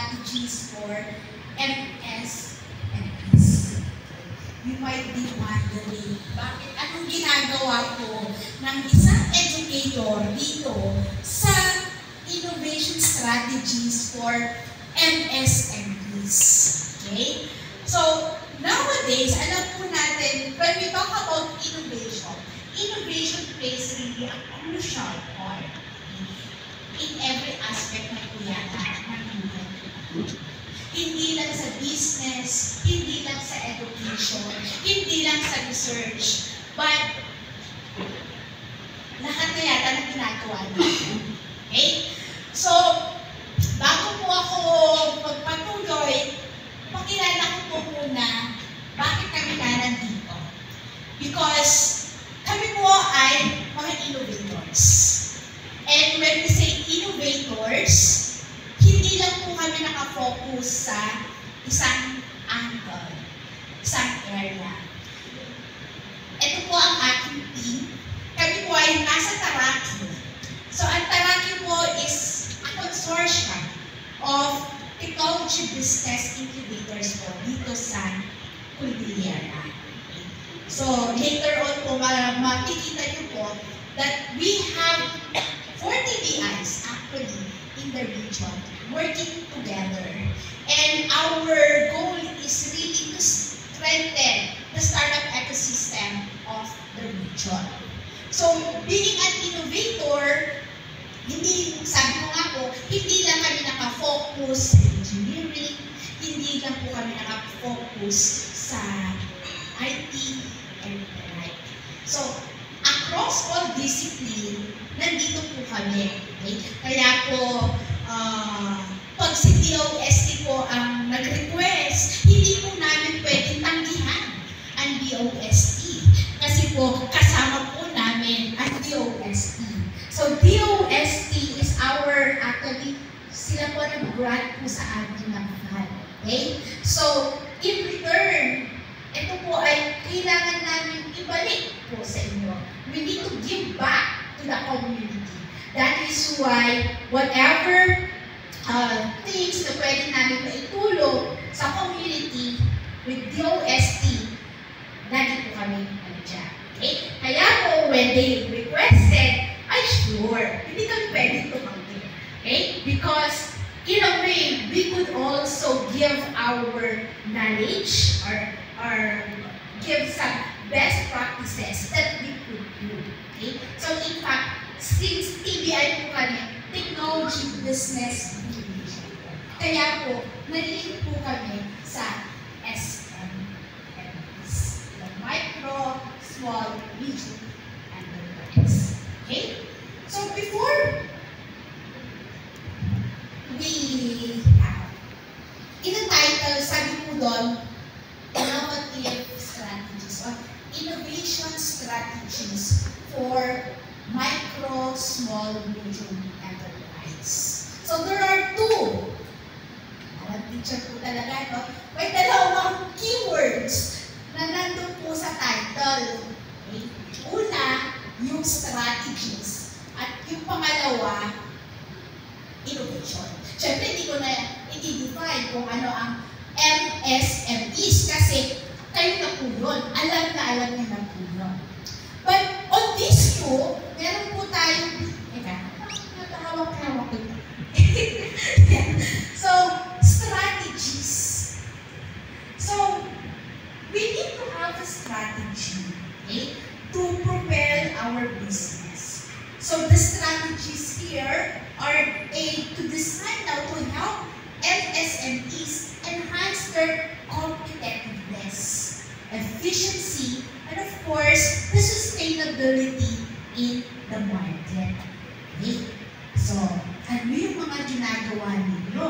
strategies for MSMEs. You might be wondering, bakit anong ginagawa ko ng isang educator dito sa innovation strategies for MSMEs? Okay? So, nowadays, alam po natin, when we talk about innovation plays really a crucial part in every aspect ng kuyata ng buhay. Hindi lang sa business, hindi lang sa education, hindi lang sa research, but lahat na yata na ginagawa natin. Okay? So, bago po ako magpatuloy, pakilala ko po muna bakit kami nandito. Because kami po ay mga innovators. And when we say innovators, hindi lang po kami nakafocus sa isang angle, isang area. Ito po ang aking team. Kami po ay nasa Taraki. So ang Taraki po is a consortium of technology business incubators po dito sa Cordillera. So later on po, makikita niyo po that we have 40 BIs actually in the region working together. And our goal is really to strengthen the startup ecosystem of the region. So being an innovator, hindi, sabi ko nga po, hindi lang kami nakafocus sa engineering, hindi lang po kami nakafocus sa IT and the like. So, across all discipline, nandito po kami. Okay? Kaya po, pag si DOST po ang nag-request, hindi po namin pwedeng tanggihan ang DOST. Kasi po, kasama po namin ang DOST. So, DOST is our, actually, sila po nag-grant po sa amin ng fund. Okay? So, in return, ito po ay kailangan namin ibalik po sa inyo. We need to give back to the community. That is why, whatever things na pwede namin maitulong sa community with DOST, lagi po kami nandiyan. Okay? Kaya po, when they requested, ay sure, hindi kami pwede tumanggi. Okay? Because, in a way, we could also give our knowledge or give some best practices that we could do. Okay? So, in fact, since TBI po kami, Technology Business Division. Kaya po, nalilink po kami sa SMEs. The Micro, Small, Medium, Enterprise. Okay? So, before we have, in the title, sabi po doon, innovative strategies or innovation strategies for micro, small, medium enterprise. So there are two. Alam, teacher po talaga, no? May dalawang keywords na nandun po sa title. Okay? Una, yung strategies. At yung pangalawa, innovation. Siyempre, hindi ko na i-define kung ano ang MSMEs kasi kayo na po yun. Alam niyo na po yun. But on this two, meron po tayong, natahawak-hawak ito. So, strategies. So, we need to have a strategy, okay, to propel our business. So, the strategies here are to design now to help MSMEs enhance their competitiveness, efficiency, and of course, the sustainability in the market. Okay? So, ano yung mga ginagawa ninyo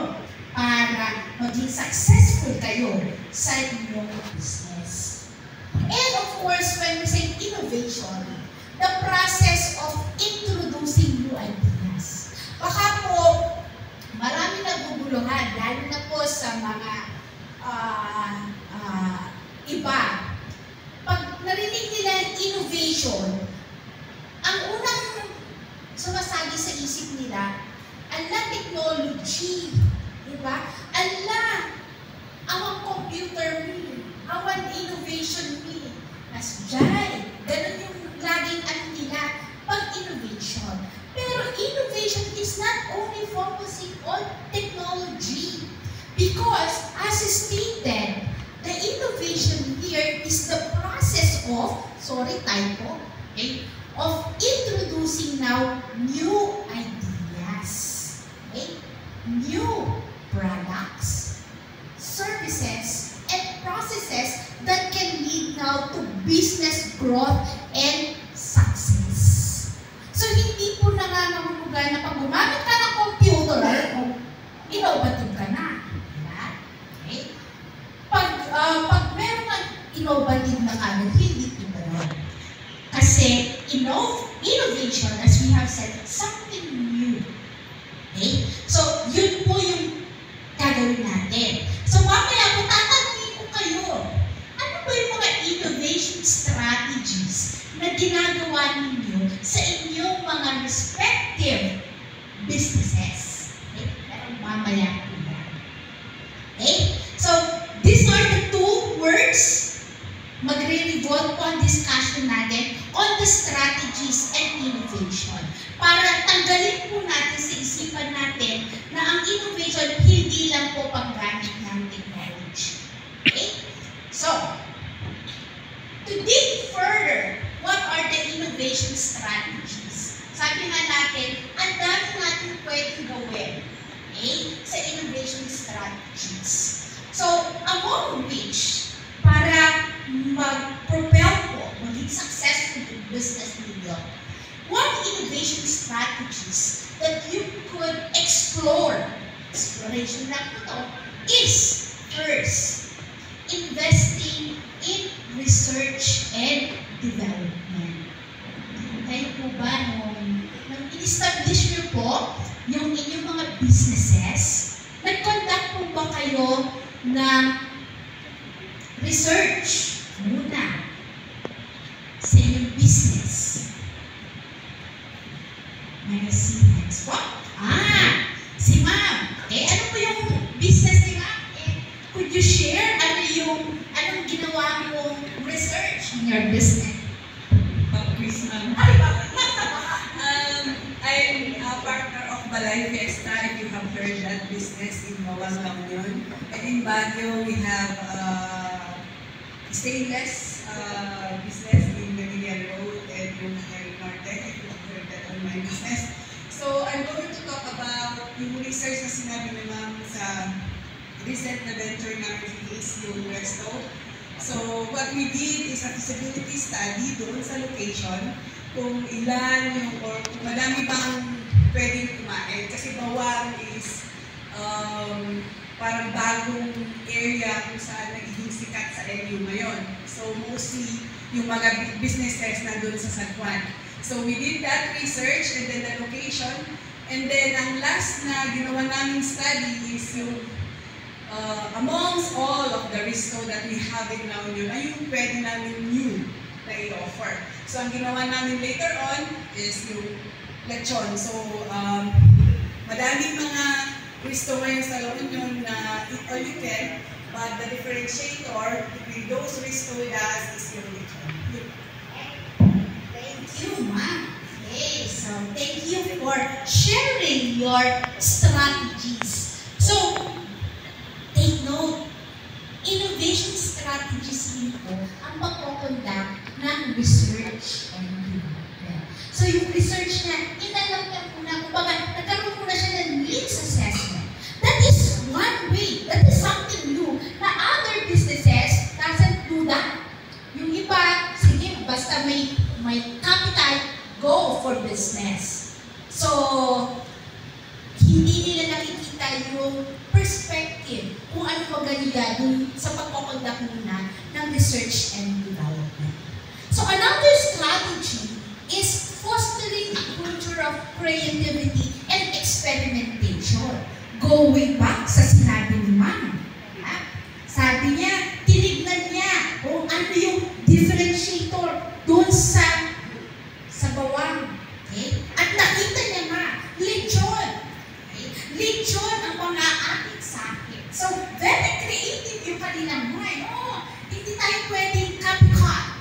para maging successful kayo sa inyong business? And of course, when we say innovation, the process of introducing new ideas. Baka po, marami naguguluhan, lalo na po sa mga iba. Pag narinig nila ang innovation, ang unang sumasagi sa isip nila, ala technology, diba? Asjay. Ganun yung laging ano nila, pag-innovation. Pero innovation is not only focusing on technology. Because, as stated, the innovation here is the process of, typo, okay, of introducing now new ideas, okay, new products, services, and processes that can lead now to business growth and success. So, hindi po nangangahulugan na pag gumamit ka ng computer, innovative ka na. Diba? Okay? Pag meron kang innovative na kagad, hindi po gano'n. Kasi, innovation, as we have said, something new. Okay? So, yun po yung gagawin natin. So, mamaya po, tatanungin ko kayo, ano ba yung mga innovation strategies na ginagawa ninyo sa inyong mga respective businesses? Okay? Pero mamaya po yan. Okay? So, these are the two words. Magre-revolve po ang discussion natin on the strategies and innovation. Para tanggalin po natin sa isipan natin na ang innovation hindi lang po paggamit ng technology. Okay? So, to dig further, what are the innovation strategies? Sabi nga natin, ang dami natin pwedeng gawin, okay, sa innovation strategies. So, among which, para mag-propel po, maging successful in business ninyo, what innovation strategies that you could explore, exploration lang po to, is first, investing in research and development. Kayo po ba nung in-establish nyo po yung inyong mga businesses, nag-conduct po ba kayo ng research muna sa inyong business? Next po? Si ma'am. Ano po yung business ni ma'am? Could you share anong ginawa mong research in your business? Chris, ma'am. I'm a partner of Balay Fiesta, if you have heard that business in Mawang Lamyon. And in Baguio, we have stainless business in Manila Road and yung Norte, if you have heard that on my business. So, I'm going to talk about yung research na sinabi ni ma'am sa recent na venture namin is yung Resto. So, what we did is a feasibility study doon sa location kung ilan yung, or kung madami bang pwedeng kumain. Kasi Bawang is parang bagong area kung saan nagiging sikat sa LU ngayon. So, mostly yung mga businesses na doon sa San Juan. So, we did that research and then the location. And then, ang last na ginawa naming study is yung amongst all of the resto that we have in La Union, ay yung pwede namin new na i-offer. So, ang ginawa namin later on is yung lechon. So, madaming mga resto ngayon sa La Union na eat all you can, but the differentiator between those resto is yung lechon. Thank you, ma'am. Okay, so thank you for sharing your strategies. So, take note, innovation strategies din po ang pagkoconduct ng research and development. So, yung research na, inalam niya po na, kumbaga, nagkaroon po na siya ng needs assessment. That is one way, that is something new, na other businesses doesn't do that. Yung iba, sige, basta may capital, go for business. So, hindi nila nakikita yung perspective kung ano maganda dun sa pagpakondak muna ng research and development. So, another strategy is fostering a culture of creativity and experimentation. Go way back sa sinabi ni ma'am. Sabi niya, tinignan niya kung ano yung differentiator doon sa Bawang. Okay? At nakita niya nga, lechon. Okay? Lechon ang pang-aakit sa akin. So, very creative yung kanilang mind. Hindi tayo pwedeng copycat.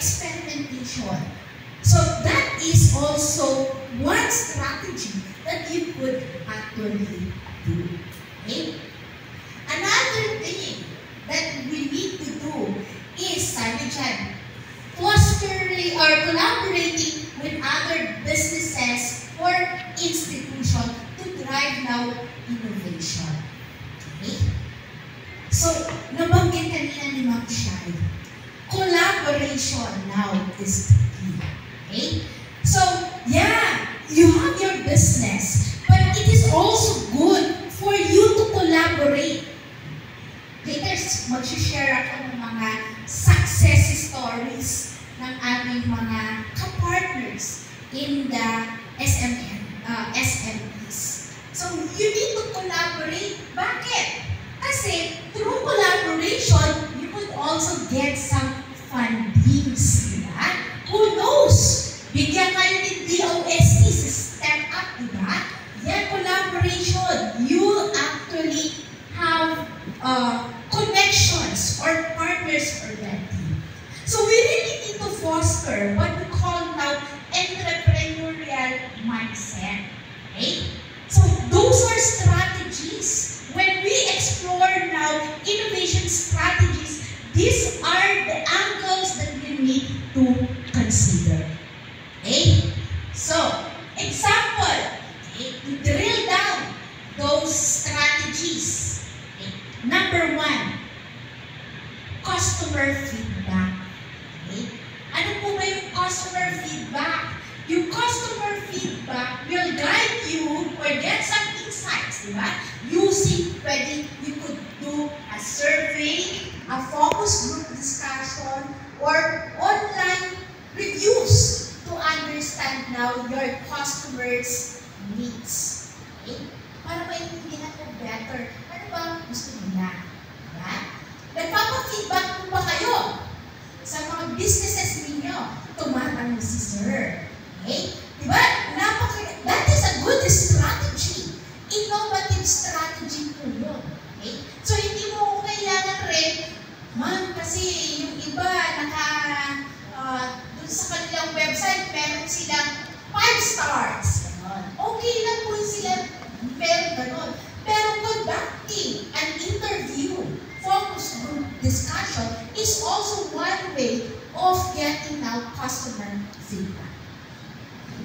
experimentation. So that is also one strategy that you could actually do. Okay? Another thing that we need to do is, sabi dyan, fostering or collaborating with other businesses or institutions to drive now innovation. Okay? So, nabanggit kanina ni Ma'am Shai, collaboration now is the key. Okay? So, yeah, you have your business, but it is also good for you to collaborate. Later, mag-share ako ng mga success stories ng aming mga ka-partners in the SMEs. So, you need to collaborate. Bakit? Kasi, through collaboration, you could also get some fundings. Diba? Who knows? Bigyan kayo ng DOST sa Step Up, diba? Yan, collaboration. You actually have connections or partners for that team. So we really need to foster what we call now entrepreneurial mindset. Okay? So those are strategies. When we explore now innovation strategies, these are the angles that we need to consider. Okay? So, example, okay, to drill down those strategies. Number one, customer feedback. Okay? Ano po ba yung customer feedback? Yung customer feedback will guide you or get some insights, di ba? Using, you could do a survey, a focus group discussion, or online reviews to understand now your customers' needs. Okay? Para maintindihan mo better, ano ba gusto nila? Diba? Nagpapa-feedback mo ba kayo sa mga businesses ninyo? Tumatanong si Sir. Okay? Diba? That is a good strategy. Innovative strategy po yun. Okay? So, hindi mo kailangan rin, ma'am, kasi yung iba, dun sa kanilang website, meron silang 5 stars. Okay lang po sila, meron ganon. Pero conducting an interview, focus group discussion is also one way of getting now customer feedback.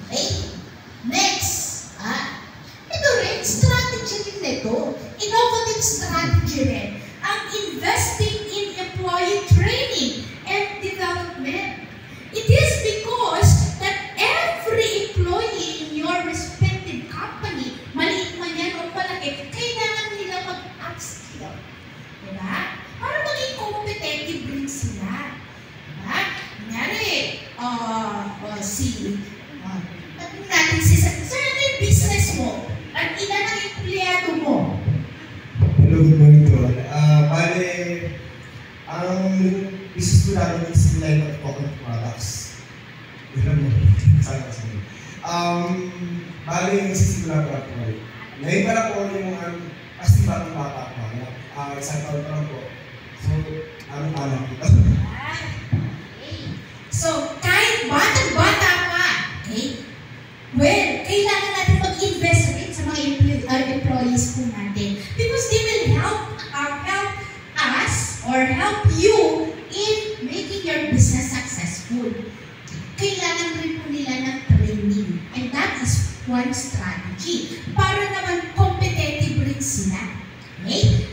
Okay? Next, ito rin, strategy rin ito. Innovative strategy rin. Ang investing in employee training and development. It is because that every employee in your respective company, maliit man yan o malaki, kailangan nila mag-upskill. Diba? Para maging competitive rin sila. Diba? Kunyari, Sir, ano yung business mo? At ilan ang empleyado mo? Hello, good morning to all. Bale, ang business ko namin is line of coconut products. Yun mo, sana kasi. Bale, nagsisimula pa po ulit. Ngayon pa lang po yung kasi batang bata ko. Isang taon pa lang po. So, anak kita. So, kahit batang-bata pa, okay? Well, kailangan natin mag-invest rin sa mga employees po natin because they will help us or help you in making your business successful. Kailangan rin po nila ng training and that is one strategy para naman competitive rin sila. Okay?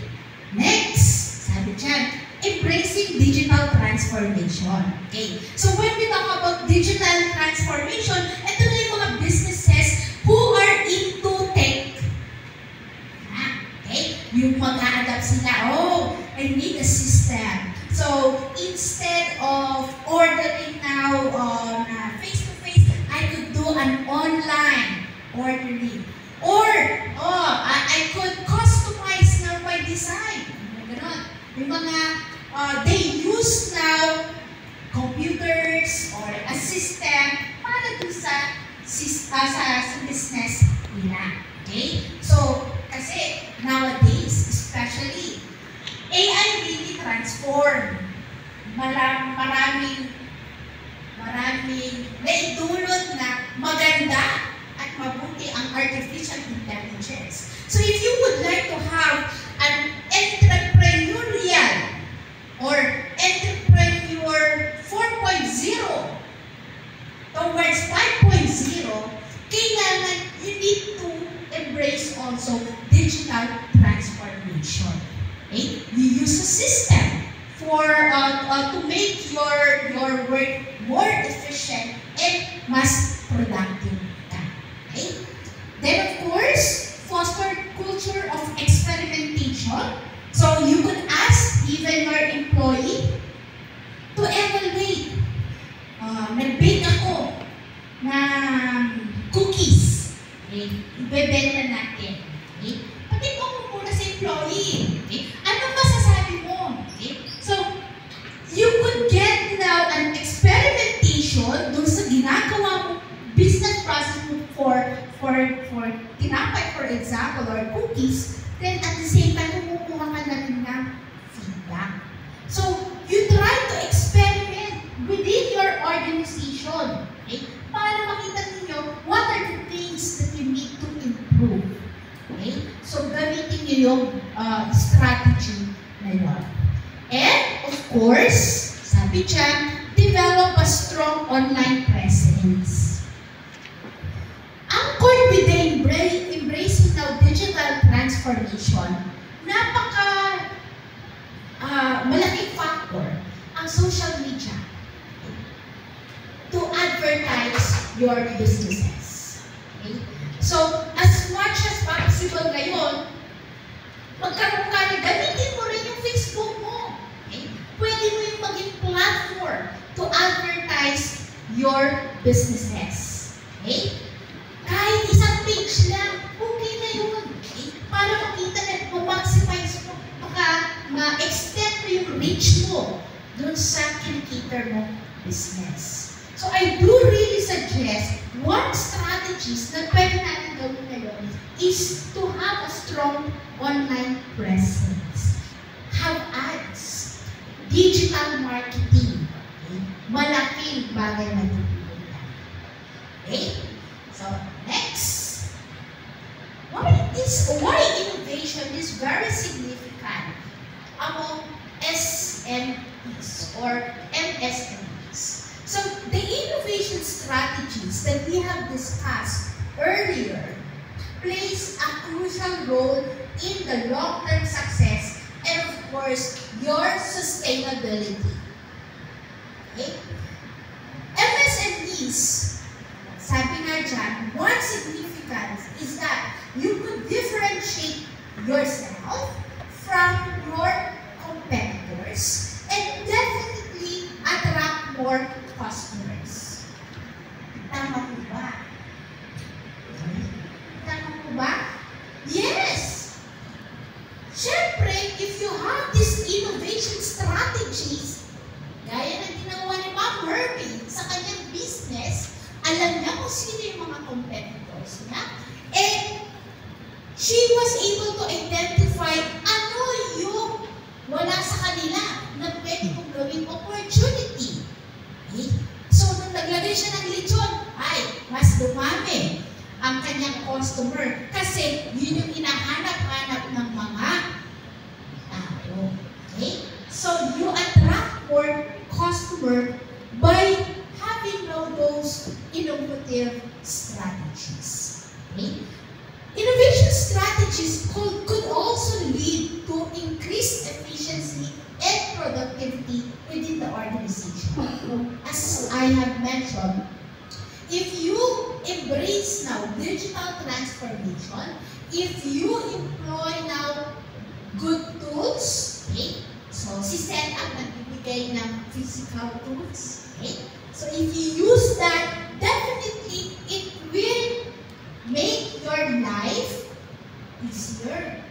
Next, sabi dyan, embracing digital transformation. Okay? So when we talk about digital transformation, ito na yung mga businesses who are into tech. Okay? Yung mag-a-adapt sila, I need a system. So instead of ordering now on face-to-face, I could do an online ordering. Or, I could customize now my design. Ganon. Yung mga, they use now computers or a system para dun sa business nila. Okay? So, kasi nowadays, especially, AI really transform maraming maraming naidulot na maganda at mabuti ang artificial intelligence. So if you would like to have an entrepreneurial or entrepreneur 4.0 towards 5.0, kailangan you need to embrace also digital transformation. Okay? You use a system for to make your work more efficient and mas productive. Okay? Then of course, foster culture of experimentation. So you could ask even your employee to evaluate. Nag-bake ako ng cookies. Okay? Ibebenta natin. Okay? Patignan mo muna sa employee. Okay? Anong masasabi mo? Okay? So, you could get now an experimentation dun sa ginagawa mo business process mo for tinapay, for example, or cookies, then at the same time, kumukuha ka na rin ng feedback. So, you try to experiment within your organization. Okay? Para makita ninyo what are the things that you need to improve. Okay? So, gamitin niyo yung strategy na yun. And, of course, sabi dyan, develop a strong online presence. Anchored with the embracing now digital transformation, malaking factor ang social media to advertise your businesses. Okay? So, as much as possible ngayon, magkaroon ka rin, gamitin mo rin yung Facebook mo. Okay? Pwede mo yung maging platform to advertise your businesses. Okay? Kahit isang page lang, okay na yun. Okay? Para makita na, ma-maximize mo, ma-extend mo yung reach mo dun sa kinikater mo business. So I do really suggest one strategies na pwede natin gawin ngayon is to have a strong online presence. Have ads. Digital marketing. Okay? Malaking bagay na tutulungan. Okay? So, next. Why innovation is very significant among SMEs or MSMEs. So, the innovation strategies that we have discussed earlier plays a crucial role in the long-term success and, of course, your sustainability. Okay? MSMEs, sabi nga dyan, one significance is that you could differentiate yourself from your competitors and definitely attract more customers. Tama po ba? Tama po ba? Yes! Siyempre, if you have these innovation strategies, gaya ng ginawa ni Ma'am Herbie sa kanyang business, alam niya kung sino yung mga competitors niya, and she was able to identify ano yung wala sa kanila na pwede kong gawing opportunity. Okay? So, nung naglagay siya ng lechon, ay, mas dumami ang kanyang customer kasi yun yung hinahanap-hanap ng mga tao. Okay? So, you attract more customer by having now those innovative strategies. Okay? Innovation strategies could also lead to increased efficiency and productivity within the organization. As I have mentioned, if you embrace now digital transformation, if you employ now good tools, okay? So, si setup nagbibigay ng physical tools, okay? So, if you use that, definitely it will make your life easier.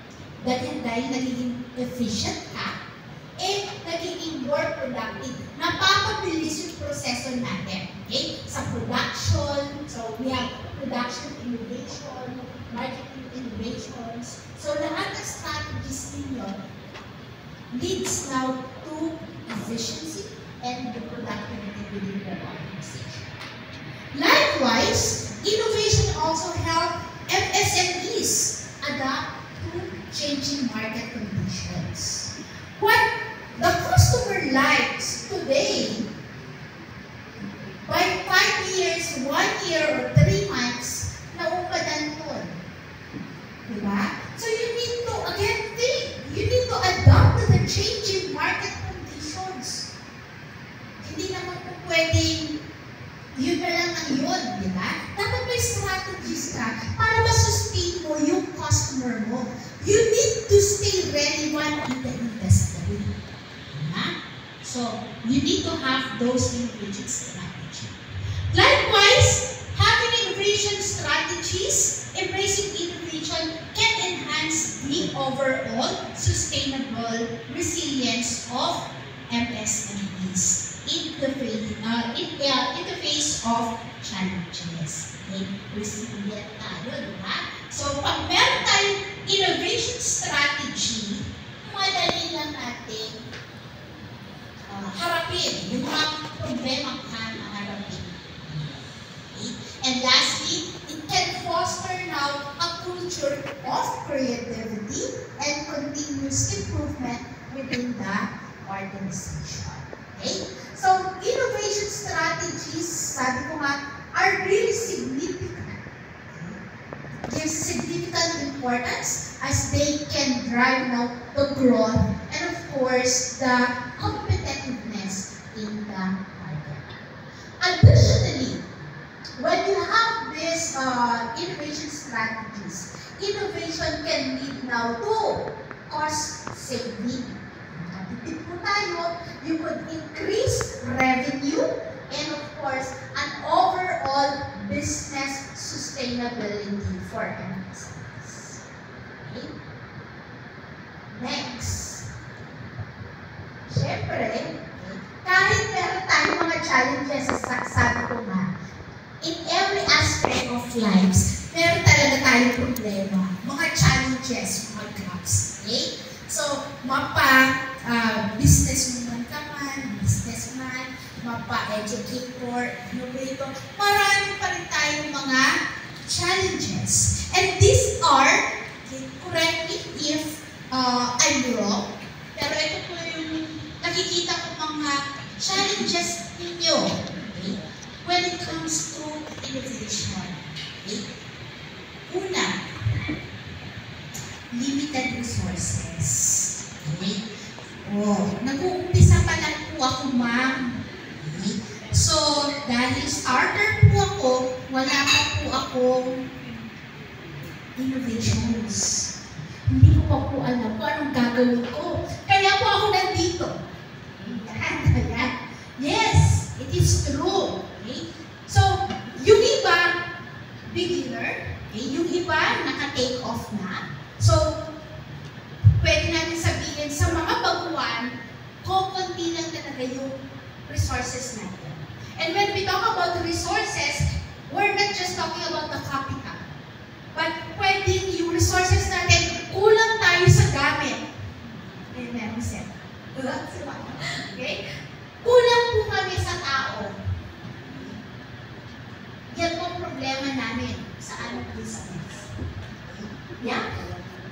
Dahil nagiging efficient ka, nagiging more productive. Napapabilis yung proseso natin. Okay? Sa production, so we have production innovation, marketing innovations. So lahat ng strategies ninyo leads now to efficiency and the productivity within your organization. pwedeng yun na lang ang yun, di ba? Dapat may strategies ka para masustain mo yung customer mo. You need to stay relevant in the industry. Diba? So, you need to have those innovation strategies. Likewise, having innovation strategies, embracing innovation can enhance the overall sustainable resilience of MSMEs in the face of challenges. Okay? Resilient tayo, diba? So, pag meron tayong innovation strategy, madali lang natin harapin yung mga problema harapin. Okay? And lastly, it can foster now a culture of creativity and continuous improvement within the organization. Okay? So, innovation strategies, sabi ko nga, are really significant. Gives significant importance as they can drive now the growth and of course the competitiveness in the market. Additionally, when you have these innovation strategies, innovation can lead now to cost saving. Matipid po tayo, you could increase revenue and of course an overall business sustainability for MSMEs. Okay? Next. Siyempre, kahit meron tayong mga challenges, sabi ko nga, in every aspect of lives, meron talaga tayong problema, mga challenges, mga gaps. Okay? So, businesswoman ka man, businessman, mapa-educator, innovator, marami pa rin tayong mga challenges. And these are, correct me if I'm wrong, pero ito po yung nakikita ko mga challenges ninyo, okay, when it comes to innovation. Okay? Una, limited resources. Okay? Nag-uumpisa pa lang po ako, ma'am. Okay? So, dahil starter po ako, wala pa po akong innovations. Hindi ko pa po alam kung anong gagawin ko. Kaya po ako nandito. Ayan. Yes, it is true. Okay? So, yung iba, beginner. Okay? Yung iba, naka-take off na. So, pwede natin sabihin sa mga baguhan, konti lang talaga yung resources natin. And when we talk about the resources, we're not just talking about the capital. But pwedeng yung resources natin, kulang tayo sa gamit. Amen, Sir. Okay? Kulang po kami sa tao. Yan po ang problema namin sa anong business. Yeah?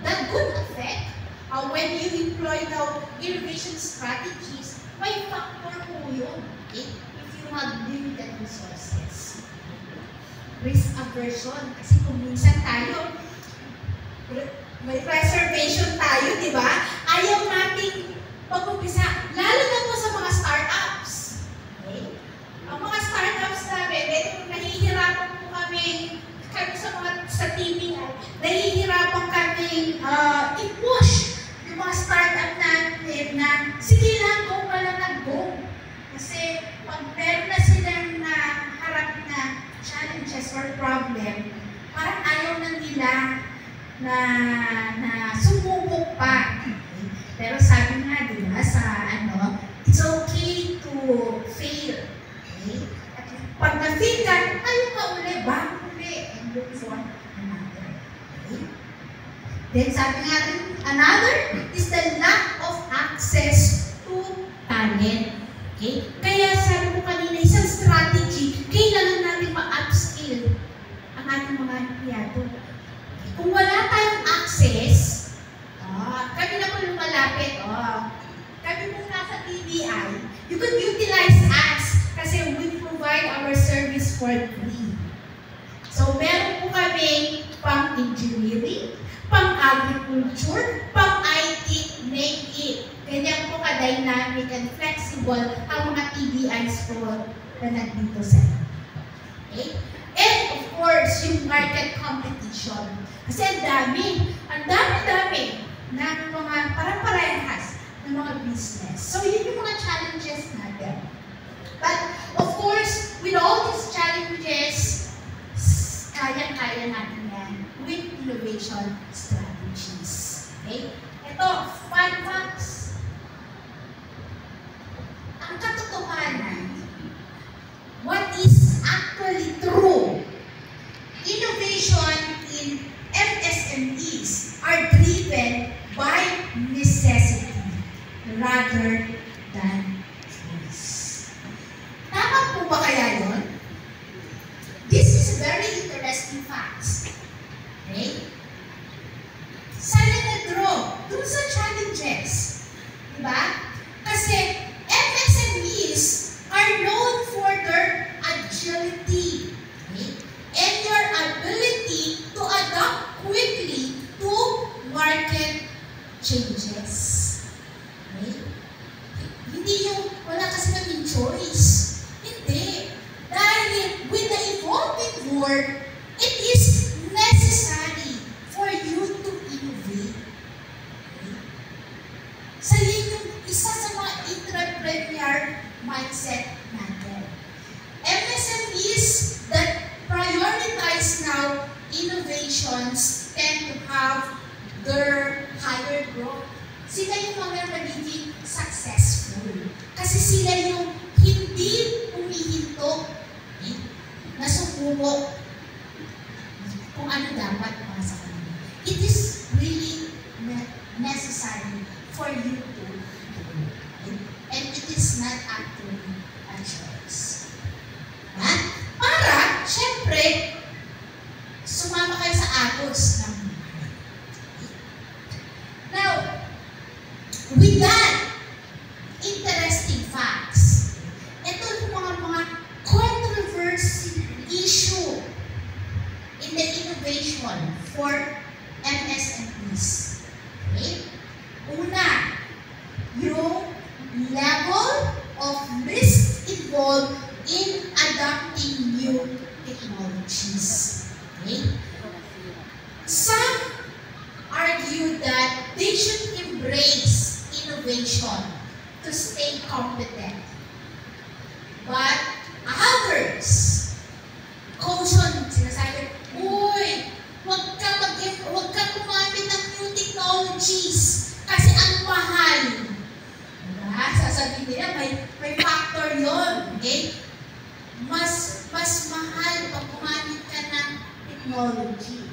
That could affect when you employ now innovation strategies, may factor po yun. Okay? If you have limited resources. Risk aversion. Kasi kung minsan tayo, may preservation tayo, di ba? Ayaw nating pag-umpisa, lalo na po sa mga startups. Okay? Ang mga startups namin, nahihirapan po kami sa TBI, nahihirapan kami i-push yung mga startup natin na sige lang, go ka lang ng go. Kasi pag meron na silang harap na challenges or problem, parang ayaw na nila na sumubok pa. Pero sabi nga, di ba, it's okay to fail. Okay? At pag na-fail ka, tayo ka uli, bago uli, and look for another. Okay? Then sabi nga rin, another is the lack of access to talent. Okay? Kaya sabi ko kanina, isang strategy, kailangan natin ma-upskill ang ating mga empleyado. Kung wala tayong access, kami na po lumalapit, kami po nasa TBI, you could utilize us kasi we provide our service for free. So, meron po kami pang-engineering, pang-agriculture, pang-IT, name it. Ganyan po ka-dynamic and flexible ang mga TBI store na nandito sa inyo. Okay? And of course, yung market competition. Kasi ang dami ng mga parang-parehas ng mga business. So, yun yung mga challenges natin. But, of course, with all these challenges, kaya-kaya natin yan with innovation strategies. Okay? Ito, 5 facts. Ang katotohanan, what is actually true, innovation in MSMEs are driven by necessity rather than choice. Tama po ba kaya yun? This is a very interesting fact. Okay? Sana nag-draw dun sa challenges. Diba? Kasi MSMEs are known for their agility. Okay? And your ability to adapt quickly to market changes. Okay? Hindi yung wala kasi kaming choice. Hindi. Dahil with the evolving world, it is necessary for you to innovate. Okay? So yun yung isa sa mga entrepreneur mindset natin. MSMEs that prioritize now innovations tend to have their higher growth. Sila yung mga magiging successful. Kasi sila yung hindi humihinto, nasubuko kung ano dapat para sa kanila. It is really necessary for you to do. And it is not actually a choice. Ha? Para, syempre, sumama kayo sa agos ng buhay. Now, with that interesting facts, ito yung mga controversy issue in the innovation for MSMEs. Okay? Una, yung level of risk involved in adopting new technologies. Okay? Some argue that they should embrace innovation to stay competent. But others caution, sinasabi, uy, huwag ka gumamit ng new technologies kasi ang mahal. Diba? Sasabihin nila, may factor yun. Okay? Mas mahal pag gumamit ka ng technology.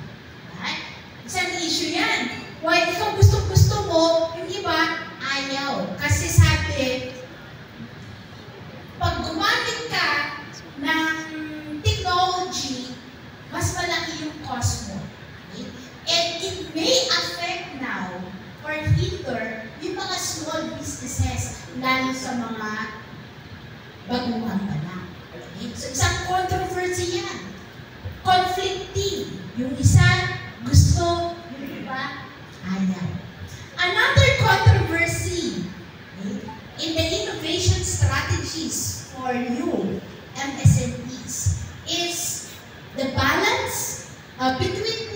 Right? Isang issue yan. Why ikaw gusto mo, yung iba, ayaw. Kasi sabi, pag gumamit ka ng technology, mas malaki yung cost mo. Okay? And it may affect now or hinder yung mga small businesses, lalo sa mga baguhan pa lang. Okay? So, isang controversy yan. Conflicting. Yung isa, gusto, yung iba, ayaw. Another controversy, okay, in the innovation strategies for you, MSMEs, is the balance between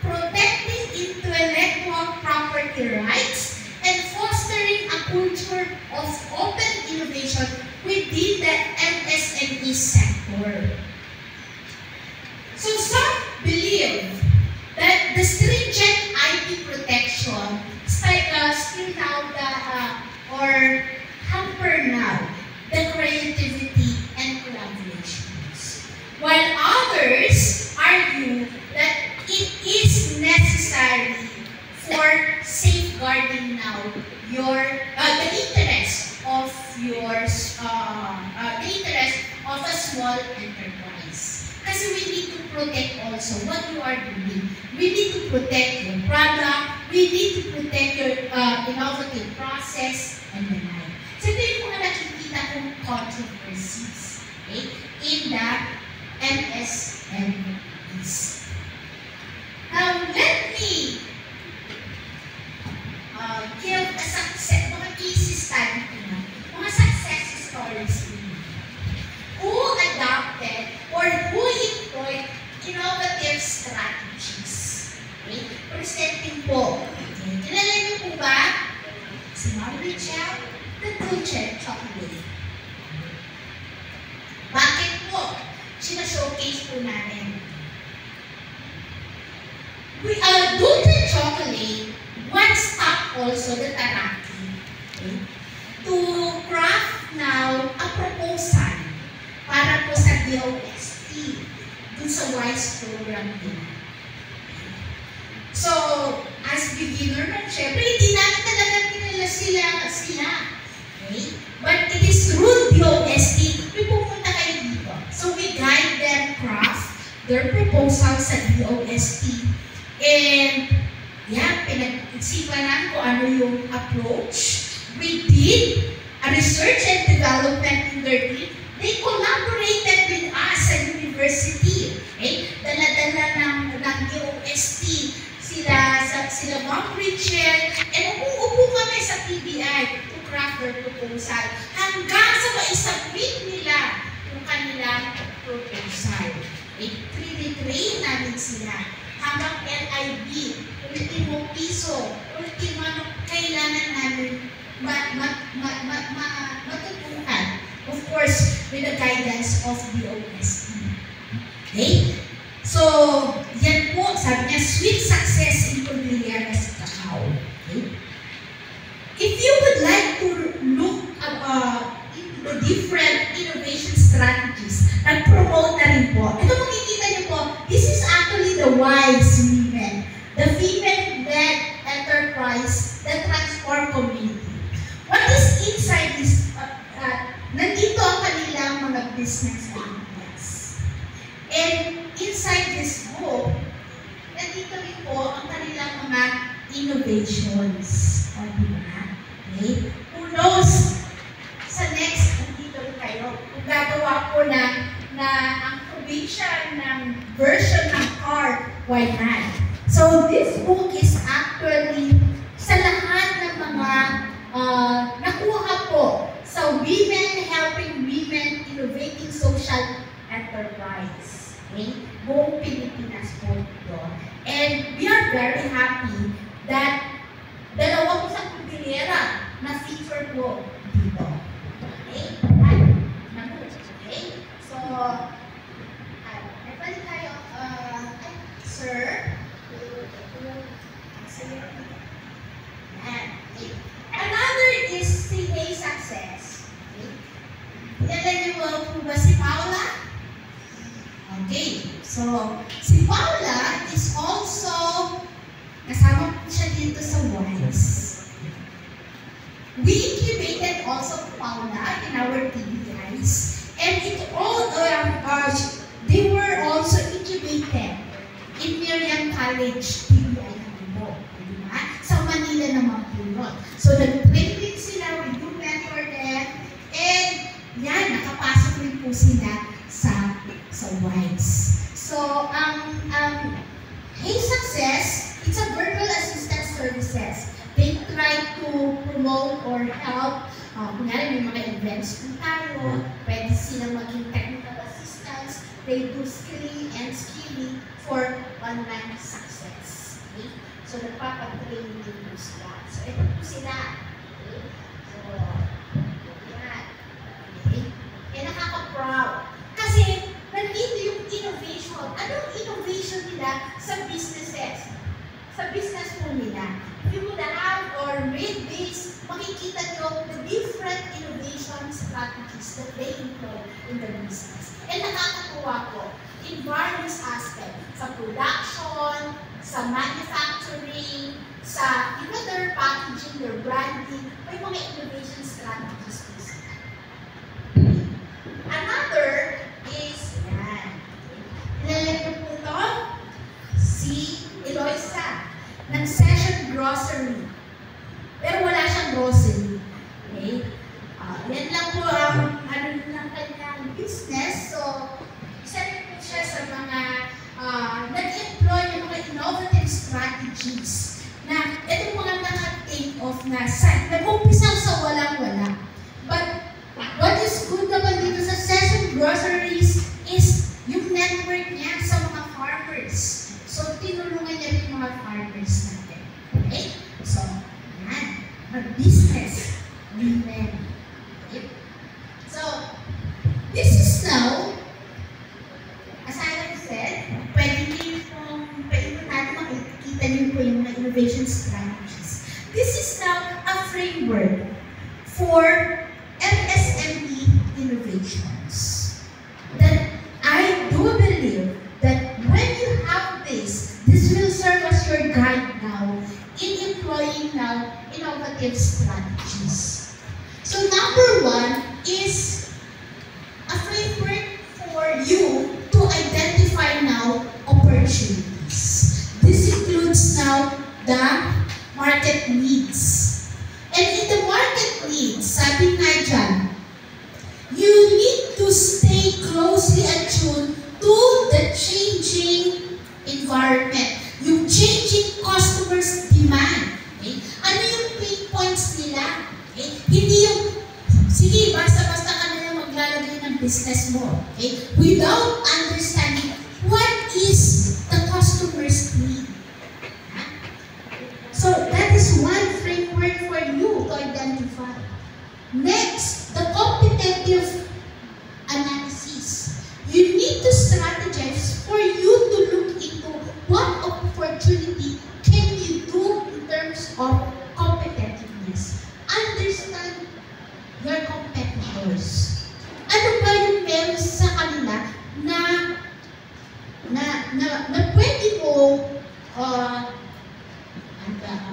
protecting intellectual property rights and fostering a culture of open innovation within the MSME sector. So some believe that the stringent IP protection still now or hamper now the creativity and collaborations. While others argue that it is necessary for safeguarding now the interest of a small enterprise. Kasi we need to protect also what you are doing. We need to protect your product. We need to protect your innovative process and the like. So ito yung mga nakikita kong controversies, okay, in the MSMEs. Now, let me give a success. si Ma'am Richelle, the Dulce Chocolate. Bakit po? Sina-showcase po namin. Dulce Chocolate once stopped also the Taraki, okay, to craft now a proposal para po sa DOST dun sa WISE program din. So, as beginner na, syempre, hindi namin talaga pinala sila. Okay? But it is through DOST, may pumunta kayo dito. So, we guide them craft their proposal sa DOST. And, yeah, pinag-isipan namin kung ano yung approach. We did a research and development in their team. They collaborated with us sa university. Okay? Dala-dala ng DOST. Sila Ma'am Richelle, and upo kami sa PBI to craft their proposal hanggang sa maisubmit nila yung kanilang proposal. Train namin sila hanggang LIB, ultimo piso, ultimo kailangan namin matutukan. Of course, with the guidance of DOST. Okay? So, yan po, sabi niya, sweet success in Cordillera sa Cacao. Okay? If you would like to look into the different innovation strategies, nag-promote na rin po. Ito makikita niyo po, this is actually the WISE women, the female-led enterprise that transform community. What is inside this? Nandito ang kanilang mga business ideas. And inside this book, nandito rin po ang kanilang mga innovations. O, diba? Okay? Who knows? Sa next, nandito rin kayo. Kung gagawa po na ang provision ng version ng card, why not? So, this book is actually sa lahat ng mga nakuha po sa Women Helping Women Innovating Social Enterprise. Okay? Buong Pilipinas po ito. And we are very happy that dalawa po sa Cordillera na feature po dito. Okay? Okay? So, balik tayo. Sir? Another is CA success. Okay? Ilan niyo po ba si Paula? Okay, so si Paula is also, kasama po siya dito sa WISE. We incubated also Paula in our TBIs, and it all, they were also incubated in Miriam College TBI Hambo, diba? Sa Manila naman po yun. So nag-train din sila, we do mentor them, and yan, nakapasok rin po sila sa WISE. So, Hey Success, it's a virtual assistance services. They try to promote or help, kunyari may mga events po tayo, pwede silang maging technical assistance, they do skilling and skilling for online success. Okay? So, nagpapatraining din po sila. So, ito po sila. Okay? So, yan. Okay? Eh, nakaka-proud. Kasi, nandito yung innovation. Anong innovation nila sa businesses? Sa business po nila. If you would have or read this, makikita nyo the different innovation strategies that they employ in the business. And nakakatuwa po in various aspects. Sa production, sa manufacturing, sa their packaging, their branding, may mga innovation strategies po sila. Another is, yan. Ilalagay po ito, si Eloisa, ng Session Grocery. Pero wala siyang grocery. Okay? Yan lang po ang ng kanyang business. So, isa rin po siya sa mga nag-employ ng mga innovative strategies na ito mga naka-take off na nag-umpisang sa walang-wala. But what is good naman dito sa Session Groceries is yung network niya sa mga farmers. So, tinulungan niya rin mga farmers natin. Okay? So, yan. business women. Okay? So, this is now, as I have said, pwede niyo natin makikita niyo po yung mga innovation strategies. This is now a framework for MSME innovations. That I do believe that when you have this will serve as your guide now in employing now innovative strategies. So number one is a framework for you to identify now opportunities. This includes now the market needs. And in the market needs, sabi nga dyan, you need to stay closely attuned to the changing environment, yung changing customers' demand. Okay? Ano yung pain points nila? Okay? Hindi yung, sige, basta-basta ka na lang maglalagay ng business mo. Okay? Without understanding what is the customer's need. So that is one framework for you to identify. Next, the competitive analysis. You need to strategize for you to look into what opportunity can you do in terms of competitiveness. Understand your competitors. Ano ba yung meron sa kanila na pwede mo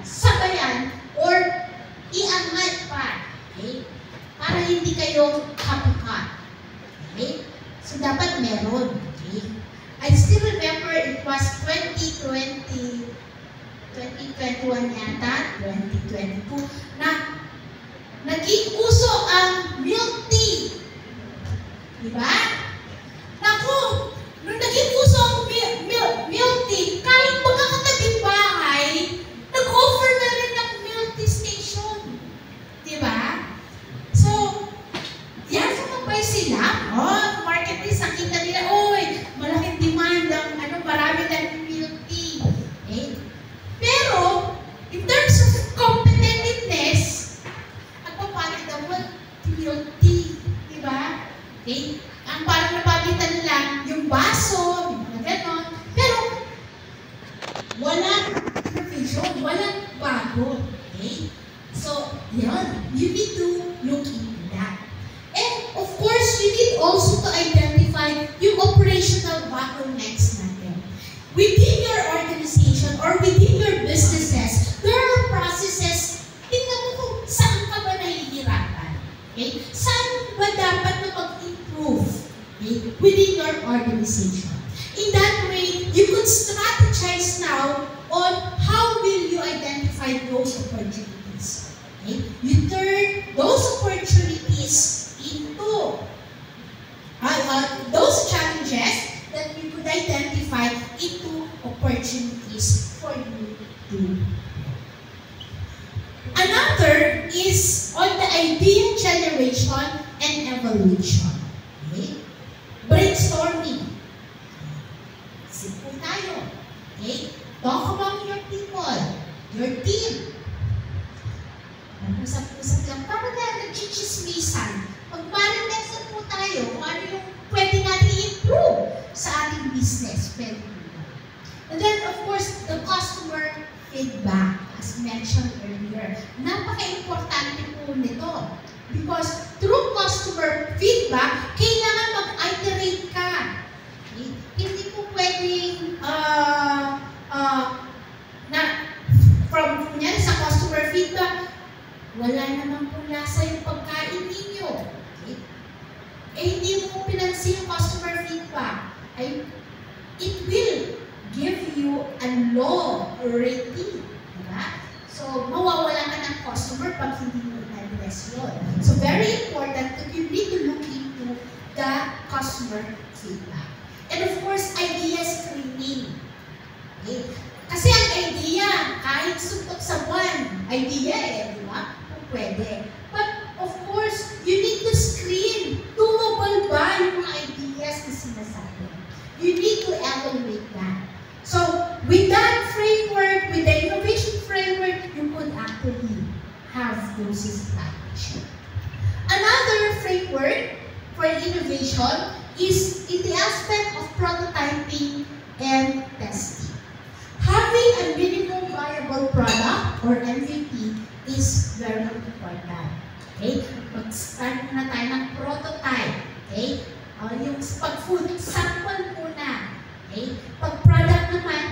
sabayan or iangat pa, okay? Para hindi kayo copycat. Okay? So dapat meron. Okay? I still remember it was 2021 yata, 2022, na naging uso ang milk tea. Diba? Naku, nung naging uso ang milk tea, kahit mga katabing bahay, nag-offer na rin ng milk tea station. Diba? So, yan, sumabay sila. Oh, market is, nakita nila, oy, malaking demand ang marami ng milk tea. Okay? Pero, in terms of competitiveness, nagpapalit naman milk tea. Diba? Okay? Ang parang napagitan lang yung baso, yung mga ganon. Pero, walang innovation, walang bago. Okay? So, yun. You need to look into that. And, of course, you need also to identify yung operational bottlenecks natin. Within your organization or within your businesses, there are processes, tingnan mo kung saan ka ba nahihirapan. Okay? Saan ba dapat na mag-improve, okay, within your organization? In that way, you could strategize now on how will you identify those opportunities. Okay? You turn those opportunities into those challenges that you could identify into opportunities for you to do. Another is on the idea generation and evaluation. Okay? Brainstorming. Simple tayo. Okay? Talk among your people, your team. Usap-usap lang. Para na nag-chichismisan. Magmarinesan po tayo kung ano yung pwede natin i-improve sa ating business. Pwede po. And then, of course, the customer feedback, as mentioned earlier. Napaka-importante po nito. Because through customer feedback, kailangan mag-iterate ka. Okay? Hindi po pwedeng from kunyari sa customer feedback, wala naman po lasa yung pagkain ninyo. Okay? Eh, hindi mo pinansin yung customer feedback. It will give you a low rating. Diba? So, mawawala ka ng customer pag hindi mo na-address yun. So, very important that you need to look into the customer feedback. And of course, idea screening. Okay? Kasi ang idea, kahit suntok sa buwan, idea di ba? Kung pwede. But of course, you need to screen. Doable ba yung mga ideas na sinasabi? You need to evaluate that. So, with that framework, with the innovation framework, you could actually have process strategy. Another framework for innovation is in the aspect of prototyping and testing. Having a minimum viable product or MVP is very important. Okay? Mag-start muna tayo ng prototype. Okay? Yung pag-food, sample muna. Okay? Pag-product naman,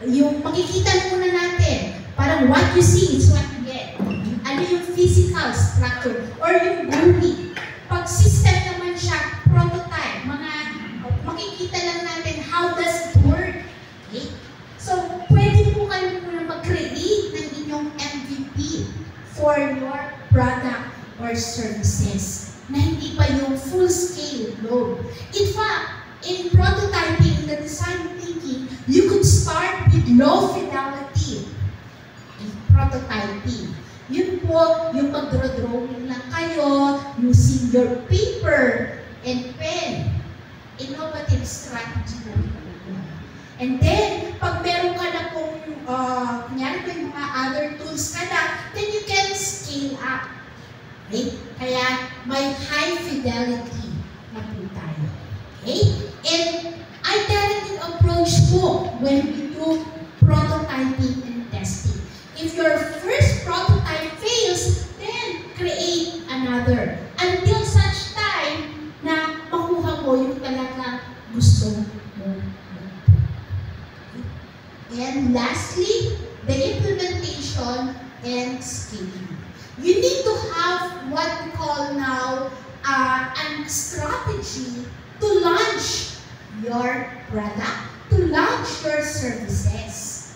yung makikita muna natin. Parang what you see is what you get. Ano yung physical structure or yung grouping. Pag system naman siya, prototype. Makikita lang natin how does it work. Okay? So, pwede po kayo muna mag-create ng inyong MVP for your product or services na hindi pa yung full-scale load. In fact, in prototyping, the design thinking, you could start with low fidelity prototyping. Yun po, yung mag-drawing lang kayo using your paper and pen. Innovative strategy na rin. And then, pag meron ka na kung, kunyari po yung mga other tools ka na, then you can scale up. Okay? Kaya, may high fidelity na po tayo. Okay? And, iterative approach po when we do prototyping and testing. If your first prototype fails, then create another. Until such time na makuha mo yung talagang gusto mo. And lastly, the implementation and scaling. You need to have what we call now a strategy to launch your product, to launch your services.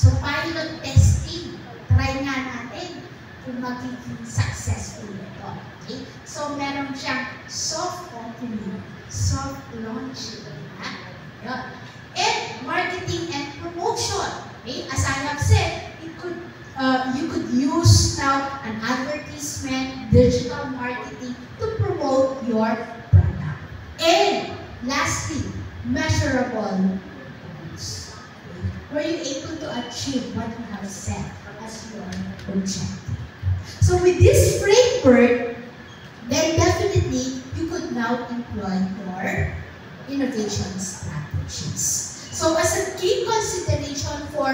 So, pilot testing, try nga natin kung magiging successful ito. Okay? So, meron siyang soft opening, soft launching. Yun. And marketing and promotion. Okay? As I have said, you could use now an advertisement, digital marketing to promote your product. And lastly, measurable. Were you able to achieve what you have set as your objective? So with this framework, then definitely you could now employ your innovation strategies. So as a key consideration for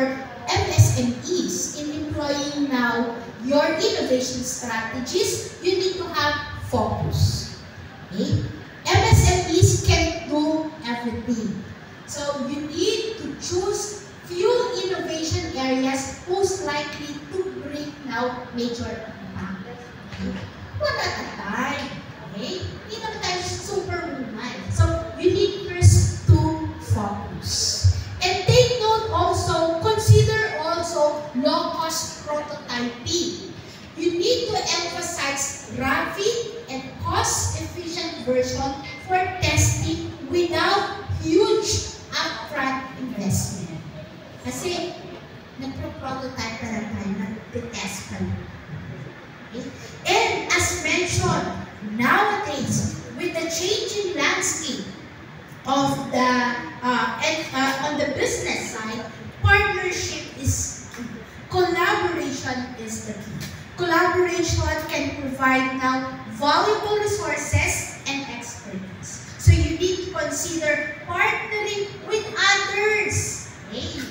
MSMEs in employing now your innovation strategies, you need to have focus. Okay? MSMEs can't do everything. So you need to choose few innovation areas most likely to bring now major impact. Okay? One at a time. Okay? Hindi naman tayo superwoman. So, you need first to focus. And take note also, consider also low-cost prototyping. You need to emphasize rapid and cost-efficient version for testing without huge upfront investment. Kasi, nagpo-prototype ka lang tayo, nag-test ka lang. Okay? And as mentioned, nowadays, with the changing landscape of the, on the business side, partnership is key. Collaboration is the key. Collaboration can provide now valuable resources and expertise. So you need to consider partnering with others. Okay?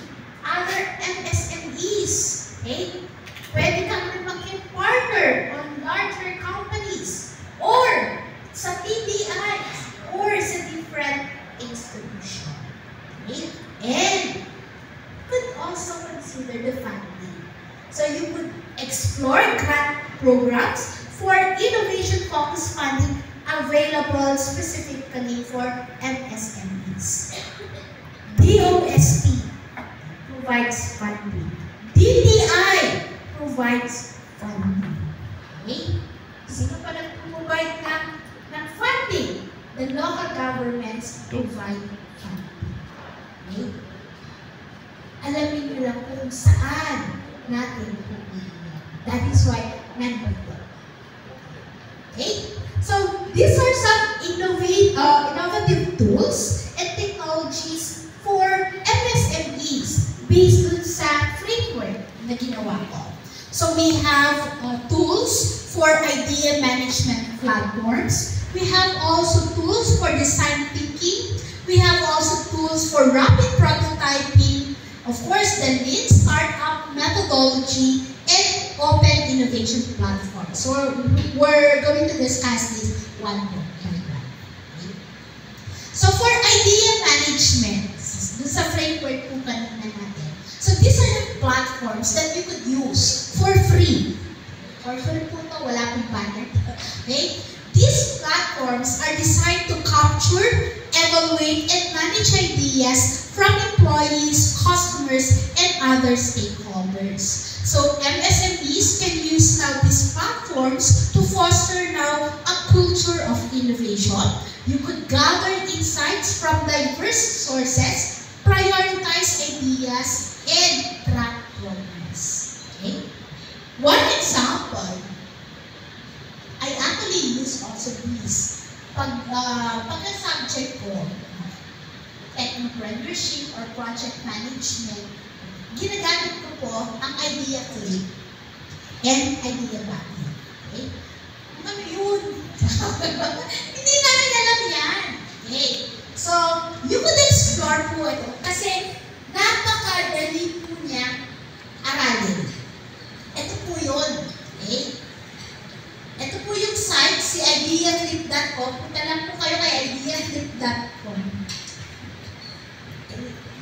Other MSMEs, okay? Pwede kang maging partner on larger companies or sa TBIs or sa different institutions. Okay? And could also consider the funding. So you could explore grant programs for innovation-focused funding available specifically for MSMEs. DOST provides funding. DTI provides funding. Okay? Sino pa nag-provide ng funding? The local governments provide funding. Okay? Alamin nyo lang kung saan natin pupunta. That is why nandito. Okay? So, these are some innovative tools and technologies for MSMEs based dun sa framework na ginawa ko. So we have tools for idea management platforms. We have also tools for design thinking. We have also tools for rapid prototyping. Of course, the lean startup methodology and open innovation platform. So we're going to discuss this one more. So for idea management, dun sa framework po kanina natin. So these are the platforms that you could use for free. For free po ito, wala pong banner. Okay? These platforms are designed to capture, evaluate, and manage ideas from employees, customers, and other stakeholders. So MSMEs can use now these platforms to foster now a culture of innovation. You could gather insights from diverse sources, prioritize ideas, and track progress. Okay? One example, I actually use also this. Pagka-subject ko, technopreneurship or project management, ginagamit ko po ang idea clip and idea mapping. Okay? Ano yun? Hindi namin alam yan. Okay. So, you could explore po ito kasi napakadali po niya aralin. Ito po yun. Okay. Ito po yung site, si ideaclip.com. Punta lang po kayo kay ideaclip.com.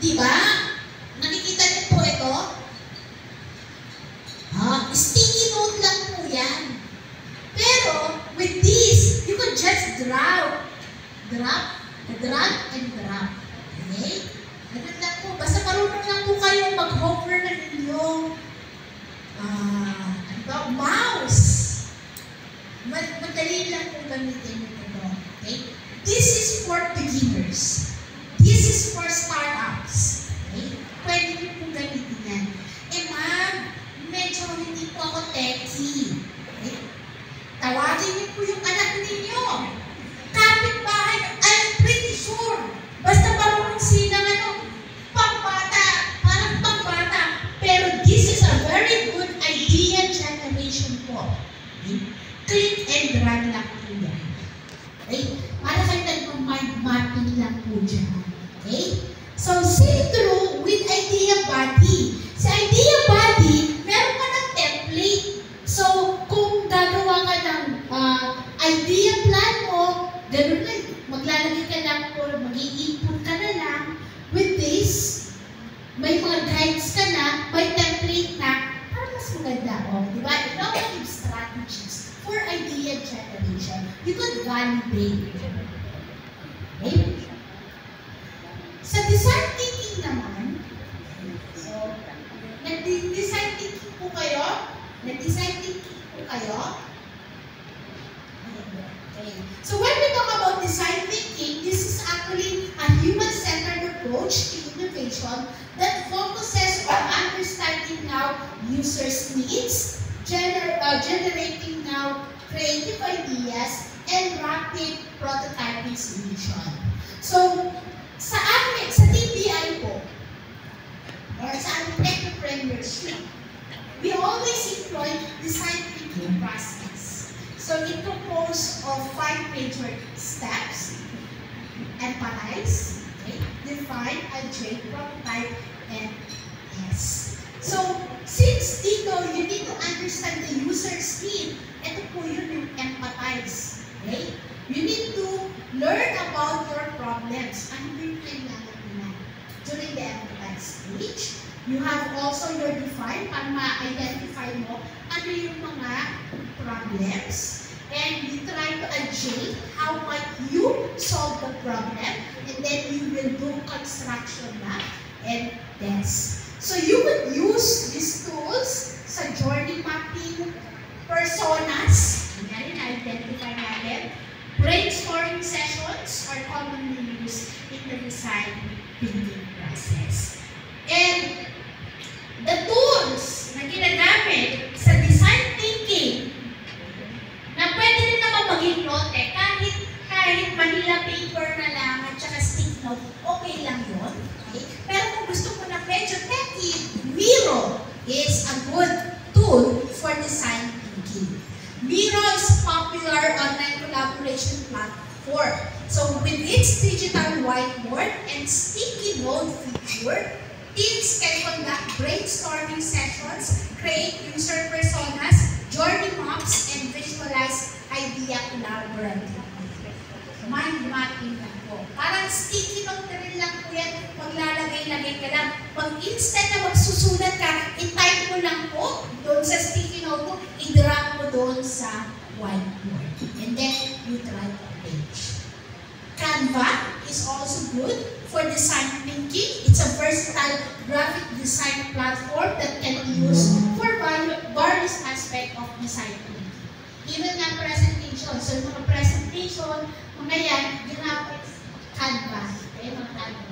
Diba? Nakikita niyo po ito? Sticky note lang po yan. Pero, with this, you could just drag and drop. Okay? Ganun lang po. Basta marunong lang po kayo mag-hover ng inyong mouse. Madali lang po gamitin ito. Okay? This is for beginners. This is for startups. Okay? Pwede niyo po gamitin yan. Ma'am, medyo hindi po ako techie. Okay? Tawagin niyo po yung anak ninyo. Kapitbahay, I'm pretty sure. Basta marunong silang pangbata, parang pangbata. Pero this is a very good idea generation po. Okay? Click and drag lang po yan. Okay? Para kayo nag-mind mapping lang po dyan. Okay? So, see through with idea body. Sa idea body, meron ka ng template. So, kung gagawa ka ng idea plan mo, ganun lang. Maglalagay ka lang po, mag-i-input ka na lang. With this, may mga guides ka na, may template na, para mas maganda. Diba? Innovative strategies for idea generation. You could validate. Okay? Sa design thinking naman, so, nag-design thinking po kayo? Nag-design thinking po kayo? Okay. So when we talk about design thinking, this is actually a human-centered approach to innovation that focuses on understanding now users' needs, generating now creative ideas, and rapid prototyping solution. So, sa amin, sa TBI po, or sa aming technopreneurship, we always employ design thinking process. So it composed of 5 major steps: empathize, okay, define, adjust, prototype, and test. So since dito, you need to understand the user's need, ito po yun yung empathize. Okay? You need to learn about your problems. Ano yung kailangan nila? During the empathize stage, you have also your define, para ma-identify mo ano yung mga problems. And you try to adjust how might you solve the problem. And then you will do construction map and test. So you would use these tools sa journey mapping, personas, identify natin, brainstorming sessions are commonly used in the design thinking process. And the tools na ginagamit sa design thinking na pwede rin naman maging note, kahit Manila paper na lang at saka stick note, okay lang yun. Okay? Pero kung gusto mo na medyo techy, Miro is a good tool design thinking. Miro is a popular online collaboration platform. So with its digital whiteboard and sticky note feature, teams can conduct brainstorming sessions, create user personas, journey maps, and visualize idea collaboratively. Mind mapping lang po. Parang sticky note na rin lang po yan. Maglalagay-lagay ka lang. Pag instead na magsusulat ka, i-type mo lang po doon sa sticky note mo, i-drop mo doon sa whiteboard. And then, you try to page. Canva is also good for design thinking. It's a versatile graphic design platform that can be used for various aspects of design thinking. Even nga presentation. So, yung mga presentation, mga yan, ginamit Canva. Okay, mga Canva.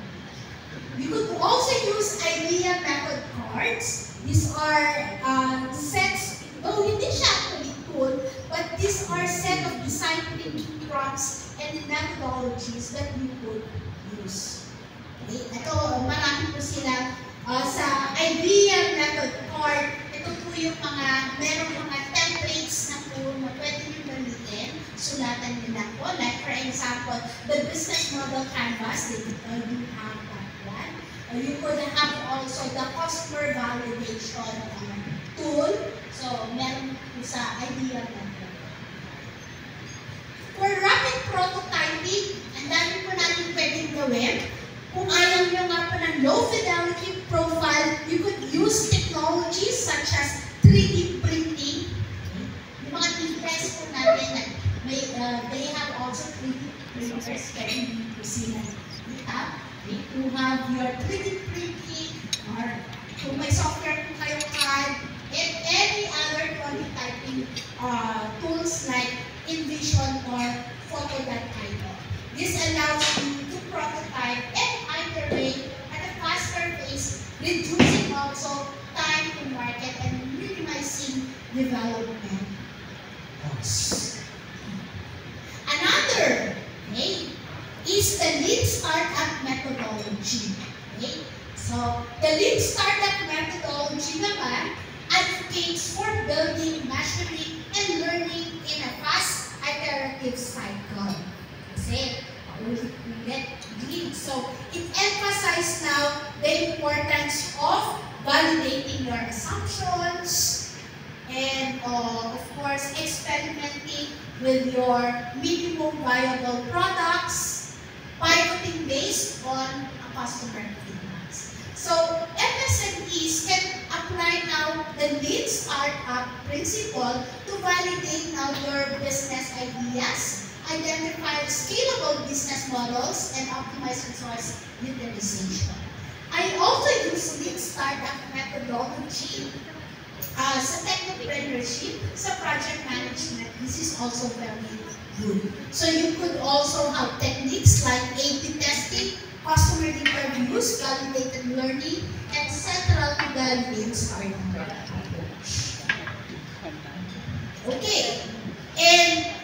You could also use idea method cards. These are sets, though hindi siya actually tool, but these are set of design thinking prompts and methodologies that you could use. Okay? Ito, marami po sila sa idea method card. Ito po yung merong mga templates na po na pwede nyo gamitin. Sulatan nyo lang po. Like for example, the business model canvas, they do have that one. You could have also the customer validation tool. So, meron po sa idea method. For rapid prototyping, ang dami po natin pwedeng gawin. Kung ayaw nyo nga po ng low fidelity profile, you could use technologies such as 3D printing. Yung mga printers po natin, they have also 3D printers pwede nyo po sila. To have your 3D printing, or kung may software po kayo CAD, and any other prototyping tools like InVision or Photo.io. This allows you to prototype and iterate at a faster pace, reducing also time to market and minimizing development costs. Another is the Lean Startup methodology. Okay? So, the Lean Startup methodology naman advocates for building, measuring, and learning in a fast iterative cycle. Kasi, paulit-ulit lean. So, it emphasizes now the importance of validating your assumptions and, of course, experimenting with your minimum viable products, piloting based on a customer feedback. So, MSMEs can apply now the Lean Startup principle to validate now your business ideas, identify scalable business models, and optimize resource utilization. I also use Lean Startup methodology sa technopreneurship, sa project management. This is also very good. So you could also have techniques like A/B testing, customer interviews, validated learning, and central to the Lean Startup approach. Okay, and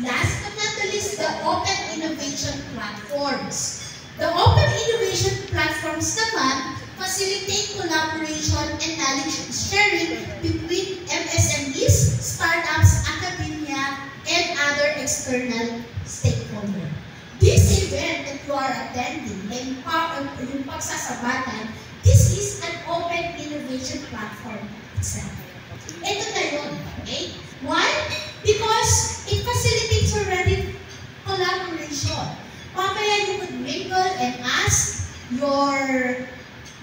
last but not the least, the open innovation platforms. The open innovation platforms naman facilitate collaboration and knowledge sharing between MSMEs, startups, academia, and other external stakeholders. This event that you are attending, yung pagsasabatan, this is an open innovation platform itself. Ito na yun, okay? Why? Because it facilitates already collaboration. Mamaya you could mingle and ask your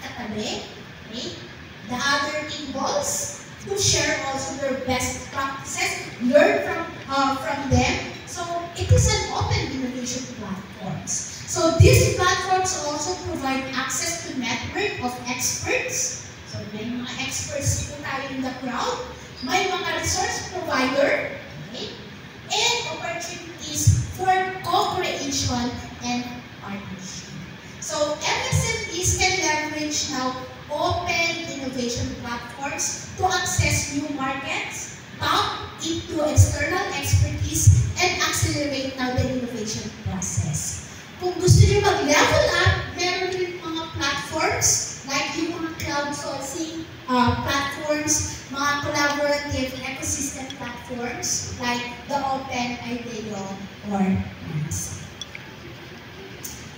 katabi, okay? The other tables to share also their best practices, learn from them. So it is an open innovation platforms. So these platforms also provide access to network of experts. So may mga experts po tayo in the crowd, may mga resource provider, okay? And opportunities for co-creation and partnership. So MSMEs can leverage now open innovation platforms to access new markets, tap into external expertise, and accelerate now the innovation process. Kung gusto niyo mag-level up, meron rin mga platforms like yung mga crowdsourcing platforms, mga collaborative ecosystem platforms like the Open IDEO or NASA.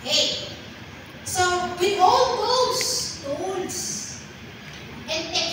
Okay. So with all those tools and technologies,